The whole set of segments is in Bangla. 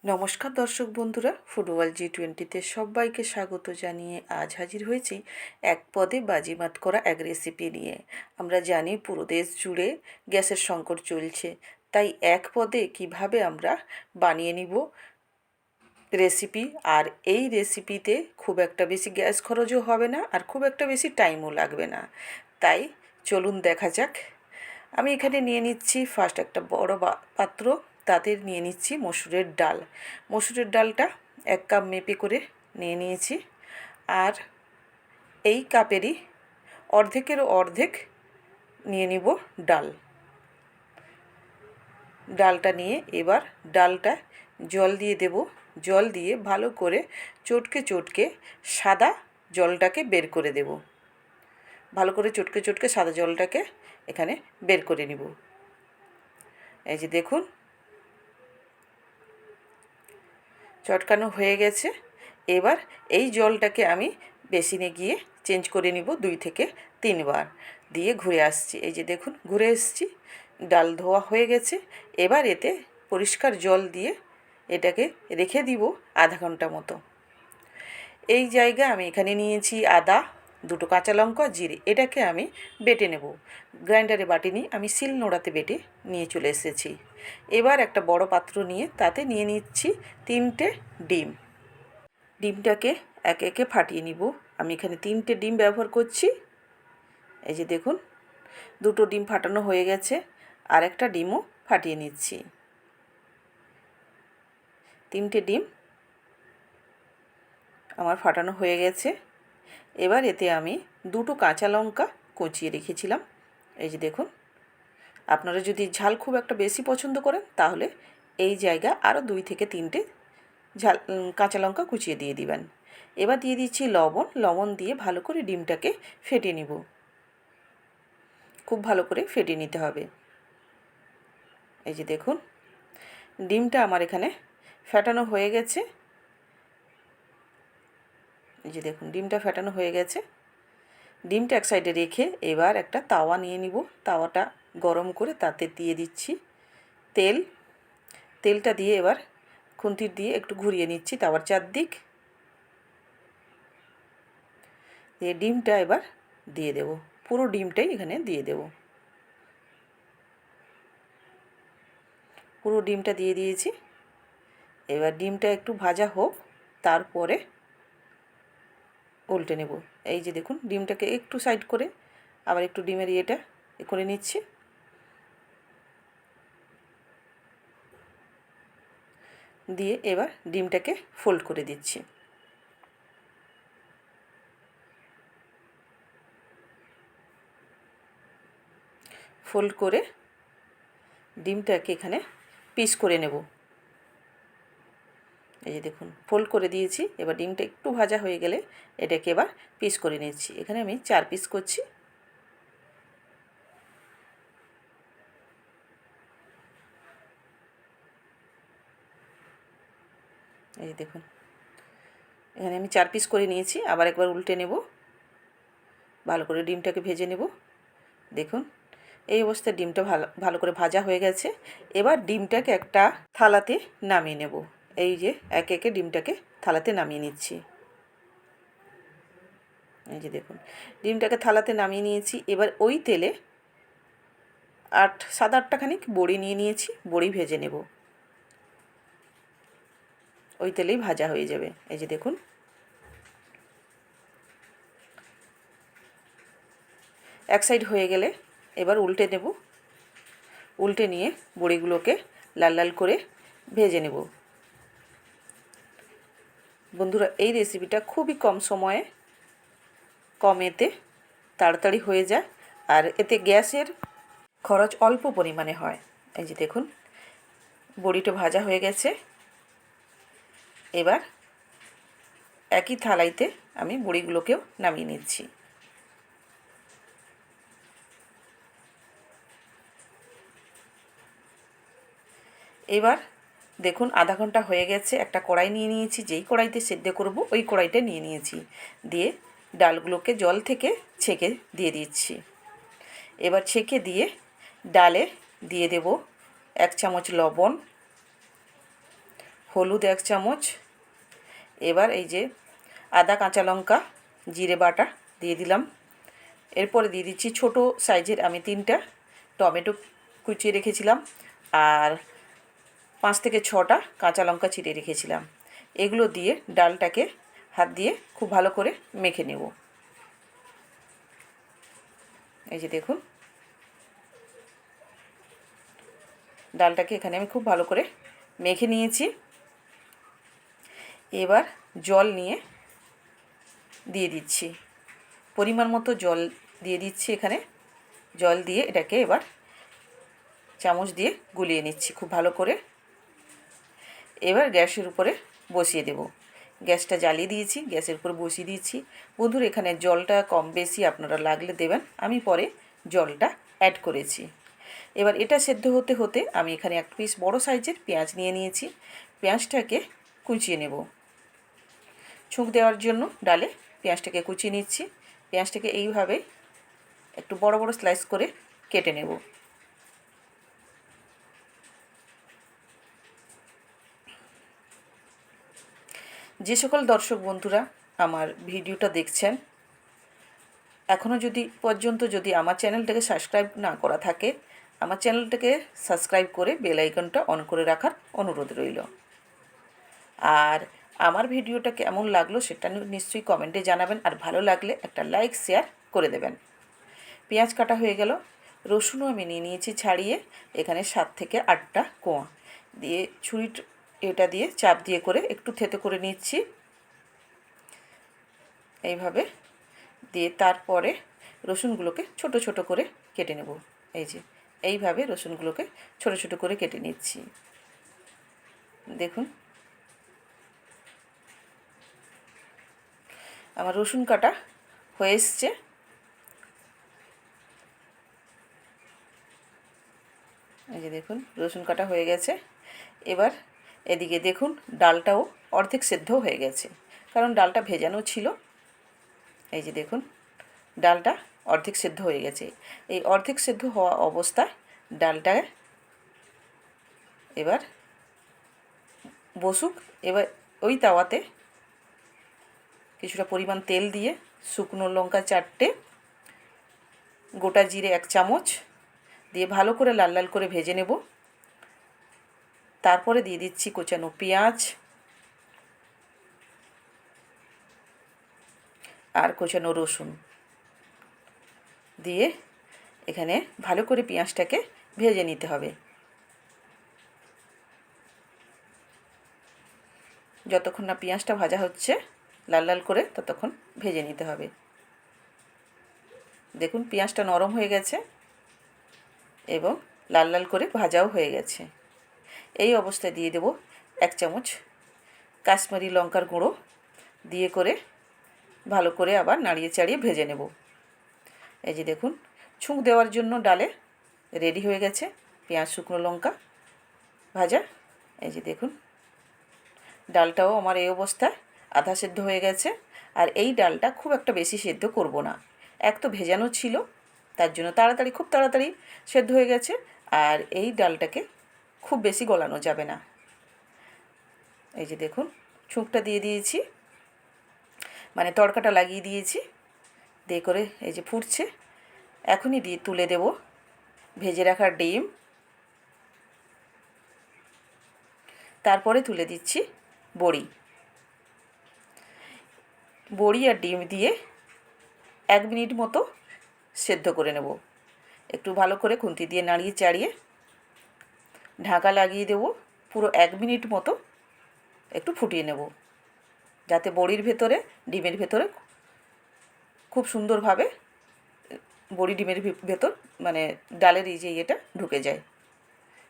নমস্কার দর্শক বন্ধুরা, ফুটবল G20-তে সবাইকে স্বাগত জানিয়ে আজ হাজির হয়েছি এক পদে বাজিমাত করা এক রেসিপি নিয়ে। আমরা জানি পুরো দেশ জুড়ে গ্যাসের সংকট চলছে, তাই এক পদে কিভাবে আমরা বানিয়ে নিব রেসিপি। আর এই রেসিপিতে খুব একটা বেশি গ্যাস খরচও হবে না আর খুব একটা বেশি টাইমও লাগবে না। তাই চলুন দেখা যাক। আমি এখানে নিয়ে নিচ্ছি ফার্স্ট একটা বড় পাত্র, তাতে নিয়ে নিচ্ছি মসুরের ডাল। মসুরের ডালটা 1 কাপ মেপে করে নিয়ে নিয়েছি। আর এই কাপেরই অর্ধেকেরও অর্ধেক নিয়ে নিব ডাল। ডালটা নিয়ে এবার ডালটা জল দিয়ে দেব। জল দিয়ে ভালো করে চটকে চটকে সাদা জলটাকে বের করে দেব। ভালো করে চটকে চটকে সাদা জলটাকে এখানে বের করে নিব। এই যে দেখুন, চটকানো হয়ে গেছে। এবার এই জলটাকে আমি বেসিনে গিয়ে চেঞ্জ করে নিব 2 থেকে 3 বার, দিয়ে ঘুরে আসছি। এই যে দেখুন, ঘুরে এসেছি, ডাল ধোয়া হয়ে গেছে। এবার এতে পরিষ্কার জল দিয়ে এটাকে রেখে দিব আধা ঘন্টা মতো। এই জায়গায় আমি এখানে নিয়েছি আদা, 2টো কাঁচা লঙ্কা, জিরে। এটাকে আমি বেটে নেব। গ্রাইন্ডারে বাটিনি, আমি শিল নোড়াতে বেটে নিয়ে চলে এসেছি। এবার একটা বড় পাত্র নিয়ে তাতে নিয়ে নিচ্ছি 3টে ডিম। ডিমটাকে একে একে ফাটিয়ে নিব। আমি এখানে 3টে ডিম ব্যবহার করছি। এই যে দেখুন, 2টো ডিম ফাটানো হয়ে গেছে, আর একটা ডিমও ফাটিয়ে নিচ্ছি। 3টে ডিম আমার ফাটানো হয়ে গেছে। এবার এতে আমি 2টো কাঁচা লঙ্কা কুচিয়ে রেখেছিলাম। এই যে দেখুন, আপনারা যদি ঝাল খুব একটা বেশি পছন্দ করেন তাহলে এই জায়গা আরও 2 থেকে 3টে কাঁচা লঙ্কা কুচিয়ে দিয়ে দিবেন। এবার দিয়ে দিচ্ছি লবণ। লবণ দিয়ে ভালো করে ডিমটাকে ফেটিয়ে নিব। খুব ভালো করে ফেটিয়ে নিতে হবে। এই যে দেখুন, ডিমটা আমার এখানে ফেটানো হয়ে গেছে। এই যে দেখুন, ডিমটা ফেটানো হয়ে গেছে। ডিমটা এক সাইডে রেখে এবার একটা তাওয়া নিয়ে নিব। তাওয়াটা গরম করে তাতে দিয়ে দিচ্ছি তেল। তেলটা দিয়ে এবার খুন্তির দিয়ে একটু ঘুরিয়ে নিচ্ছি তাওয়ার চারদিক। দিয়ে ডিমটা এবার দিয়ে দেব। পুরো ডিমটাই এখানে দিয়ে দেব। পুরো ডিমটা দিয়ে দিয়েছি। এবার ডিমটা একটু ভাজা হোক, তারপরে উল্টে নেব। এই যে দেখুন, ডিমটাকে একটু সাইড করে আবার একটু ডিমের ইয়েটা করে নিচ্ছি। দিয়ে এবার ডিমটাকে ফোল্ড করে দিচ্ছি। ফোল্ড করে ডিমটাকে এখানে পিস করে নেব। এই যে দেখুন, ফোল্ড করে দিয়েছি। এবার ডিমটা একটু ভাজা হয়ে গেলে এটাকে এবার পিস করে নিচ্ছি। এখানে আমি 4 পিস করছি। এই যে দেখুন, এখানে আমি 4 পিস করে নিয়েছি। আবার একবার উল্টে নেব, ভালো করে ডিমটাকে ভেজে নেব। দেখুন, এই অবস্থায় ডিমটা ভালো ভালো করে ভাজা হয়ে গেছে। এবার ডিমটাকে একটা থালাতে নামিয়ে নেব। এই যে একে একে ডিমটাকে থালাতে নামিয়ে নিচ্ছি। এই যে দেখুন, ডিমটাকে থালাতে নামিয়ে নিয়েছি। এবার ওই তেলে 7-8টা খানিক বড়ি নিয়ে নিয়েছি। বড়ি ভেজে নেব। ওই তেলেই ভাজা হয়ে যাবে। এই যে দেখুন, এক সাইড হয়ে গেলে এবার উল্টে নেব। উল্টে নিয়ে বড়িগুলোকে লাল লাল করে ভেজে নেব। বন্ধুরা, এই রেসিপিটা খুবই কম সময়ে, কম এতে তাড়াতাড়ি হয়ে যায়, আর এতে গ্যাসের খরচ অল্প পরিমাণে হয়। এই যে দেখুন, বড়িটা ভাজা হয়ে গেছে। এবার একই থালাইতে আমি বড়িগুলোকেও নামিয়ে নিচ্ছি। এবার দেখুন, আধা ঘন্টা হয়ে গেছে। একটা কড়াই নিয়ে নিয়েছি, যেই কড়াইতে সেদ্ধ করব ওই কড়াইটা নিয়ে নিয়েছি। দিয়ে ডালগুলোকে জল থেকে ছেঁকে দিয়ে দিচ্ছি। এবার ছেঁকে দিয়ে ডালে দিয়ে দেব 1 চামচ লবণ, হলুদ 1 চামচ। এবার এই যে আদা কাঁচা লঙ্কা জিরে বাটা দিয়ে দিলাম। এরপরে দিয়ে দিচ্ছি ছোটো সাইজের আমি 3টা টমেটো কুচিয়ে রেখেছিলাম, আর 5 থেকে 6টা কাঁচা লঙ্কা চিড়ে রেখেছিলাম। এগুলো দিয়ে ডালটাকে হাত দিয়ে খুব ভালো করে মেখে নেব। এই যে দেখুন, ডালটাকে এখানে আমি খুব ভালো করে মেখে নিয়েছি। এবার জল নিয়ে দিয়ে দিচ্ছি, পরিমাণ মতো জল দিয়ে দিচ্ছি এখানে। জল দিয়ে এটাকে এবার চামচ দিয়ে গুলিয়ে নিচ্ছি খুব ভালো করে। এবার গ্যাসের উপরে বসিয়ে দেব। গ্যাসটা জ্বালিয়ে দিয়েছি, গ্যাসের উপর বসিয়ে দিয়েছি। বন্ধুরা, এখানে জলটা কম বেশি আপনারা লাগলে দেবেন, আমি পরে জলটা অ্যাড করেছি। এবার এটা সেদ্ধ হতে হতে আমি এখানে 1 পিস বড় সাইজের পেঁয়াজ নিয়ে নিয়েছি। পেঁয়াজটাকে কুচিয়ে নেব। ছুঁক দেওয়ার জন্য ডালে পেঁয়াজটাকে কুচিয়ে নিচ্ছি। পেঁয়াজটাকে এইভাবে একটু বড় বড় স্লাইস করে কেটে নেব। যে সকল দর্শক বন্ধুরা আমার ভিডিওটা দেখছেন, এখনও যদি আমার চ্যানেলটাকে সাবস্ক্রাইব না করা থাকে, আমার চ্যানেলটাকে সাবস্ক্রাইব করে বেল আইকনটা অন করে রাখার অনুরোধ রইল। আর আমার ভিডিওটা কেমন লাগলো সেটা নিশ্চয়ই কমেন্টে জানাবেন, আর ভালো লাগলে একটা লাইক শেয়ার করে দেবেন। পেঁয়াজ কাটা হয়ে গেল। রসুনও আমি নিয়ে নিয়েছি ছাড়িয়ে, এখানে 7 থেকে 8টা কোয়া দিয়ে এটা দিয়ে চাপ দিয়ে করে একটু থেতো করে নিচ্ছি এইভাবে। দিয়ে তারপরে রসুনগুলোকে ছোট ছোট করে কেটে নেব। এই যে এইভাবে রসুনগুলোকে ছোট ছোট করে কেটে নিচ্ছি। দেখুন, আমার রসুন কাটা হয়ে এসছে। এই যে দেখুন, রসুন কাটা হয়ে গেছে। এবার এদিকে দেখুন, ডালটাও অর্ধেক সেদ্ধ হয়ে গেছে, কারণ ডালটা ভেজানো ছিল। এই যে দেখুন, ডালটা অর্ধেক সেদ্ধ হয়ে গেছে। এই অর্ধেক সেদ্ধ হওয়া অবস্থায় ডালটা এবার বসুক। এবার ওই তাওয়াতে কিছুটা পরিমাণ তেল দিয়ে শুকনো লঙ্কা 4টে, গোটা জিরে 1 চামচ দিয়ে ভালো করে লাল লাল করে ভেজে নেব। তারপরে দিয়ে দিচ্ছি কোচানো পেঁয়াজ আর কোচানো রসুন দিয়ে এখানে ভালো করে পেঁয়াজটাকে ভেজে নিতে হবে। যতক্ষণ না পেঁয়াজটা ভাজা হচ্ছে লাল লাল করে, ততক্ষণ ভেজে নিতে হবে। দেখুন, পেঁয়াজটা নরম হয়ে গেছে এবং লাল লাল করে ভাজাও হয়ে গেছে। এই অবস্থায় দিয়ে দেব 1 চামচ কাশ্মীরি লঙ্কার গুঁড়ো দিয়ে করে ভালো করে আবার নাড়িয়ে চাড়িয়ে ভেজে নেব। এই যে দেখুন, ছুঁক দেওয়ার জন্য ডালে রেডি হয়ে গেছে পেঁয়াজ শুকনো লঙ্কা ভাজা। এই যে দেখুন, ডালটাও আমার এই অবস্থায় আধা সেদ্ধ হয়ে গেছে। আর এই ডালটা খুব একটা বেশি সেদ্ধ করব না, এক তো ভেজানো ছিল, তার জন্য খুব তাড়াতাড়ি সেদ্ধ হয়ে গেছে। আর এই ডালটাকে খুব বেশি গলানো যাবে না। এই যে দেখুন, ছুঁকটা দিয়ে দিয়েছি, মানে তড়কাটা লাগিয়ে দিয়েছি দিয়ে করে। এই যে ফুটছে, এখনই দিয়ে তুলে দেব ভেজে রাখা ডিম। তারপরে তুলে দিচ্ছি বড়ি আর ডিম দিয়ে 1 মিনিট মতো সেদ্ধ করে নেব। একটু ভালো করে খুন্তি দিয়ে নাড়িয়ে চাড়িয়ে ঢাকা লাগিয়ে দেব। পুরো 1 মিনিট মতো একটু ফুটিয়ে নেব, যাতে বড়ির ভেতরে ডিমের ভেতরে খুব সুন্দরভাবে ডিমের ভেতর মানে ডালের এই যে ইয়েটা ঢুকে যায়।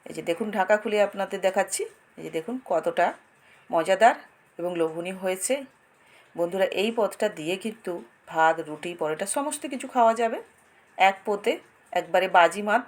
এই যে দেখুন, ঢাকা খুলে আপনাদের দেখাচ্ছি। এই যে দেখুন কতটা মজাদার এবং লোভনীয় হয়েছে। বন্ধুরা, এই পদটা দিয়ে কিন্তু ভাত, রুটি, পরোটা সমস্ত কিছু খাওয়া যাবে এক পোতে, একবারে বাজিমাত।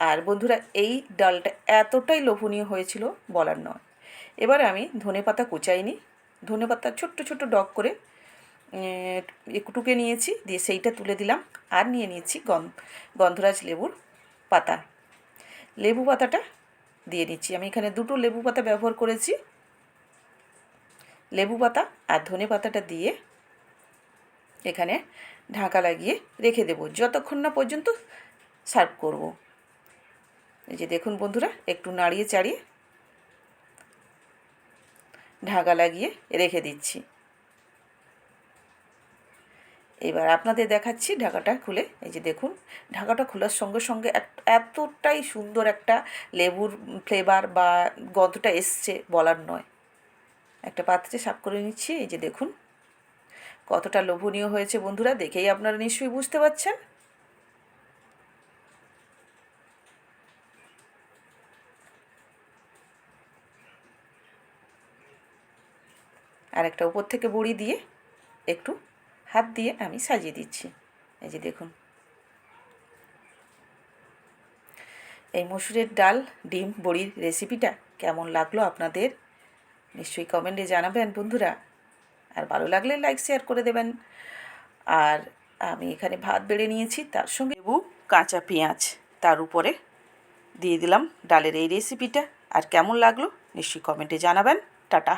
আর বন্ধুরা, এই ডালটা এতটাই লোভনীয় হয়েছিল বলার নয়। এবার আমি ধনেপাতা কুচাইনি, ধনেপাতা ছোট্ট ছোট্ট ডগ করে টুকে নিয়েছি, দিয়ে সেইটা তুলে দিলাম। আর নিয়ে নিয়েছি গন্ধরাজ লেবুর পাতা। লেবু পাতাটা দিয়ে নিচ্ছি। আমি এখানে 2টো লেবু পাতা ব্যবহার করেছি। লেবু পাতা আর ধনে পাতাটা দিয়ে এখানে ঢাকা লাগিয়ে রেখে দেব যতক্ষণ না পর্যন্ত সার্ভ করব। এই যে দেখুন বন্ধুরা, একটু নাড়িয়ে চাড়িয়ে ঢাকা লাগিয়ে রেখে দিচ্ছি। এবার আপনাদের দেখাচ্ছি ঢাকাটা খুলে। এই যে দেখুন, ঢাকাটা খোলার সঙ্গে সঙ্গে এতটাই সুন্দর একটা লেবুর ফ্লেভার বা গন্ধটা এসছে বলার নয়। একটা পাত্রে সার্ভ করে নিচ্ছি। এই যে দেখুন কতটা লোভনীয় হয়েছে বন্ধুরা, দেখেই আপনারা নিশ্চয়ই বুঝতে পারছেন। আর একটা উপর থেকে বড়ি দিয়ে একটু হাত দিয়ে আমি সাজিয়ে দিচ্ছি। এই যে দেখুন, এই মসুরের ডাল ডিম বড়ির রেসিপিটা কেমন লাগলো আপনাদের নিশ্চয়ই কমেন্টে জানাবেন বন্ধুরা। আর ভালো লাগলে লাইক শেয়ার করে দেবেন। আর আমি এখানে ভাত বেড়ে নিয়েছি, তার সঙ্গে লেবু কাঁচা পেঁয়াজ তার উপরে দিয়ে দিলাম ডালের এই রেসিপিটা। আর কেমন লাগলো নিশ্চয়ই কমেন্টে জানাবেন। টাটা।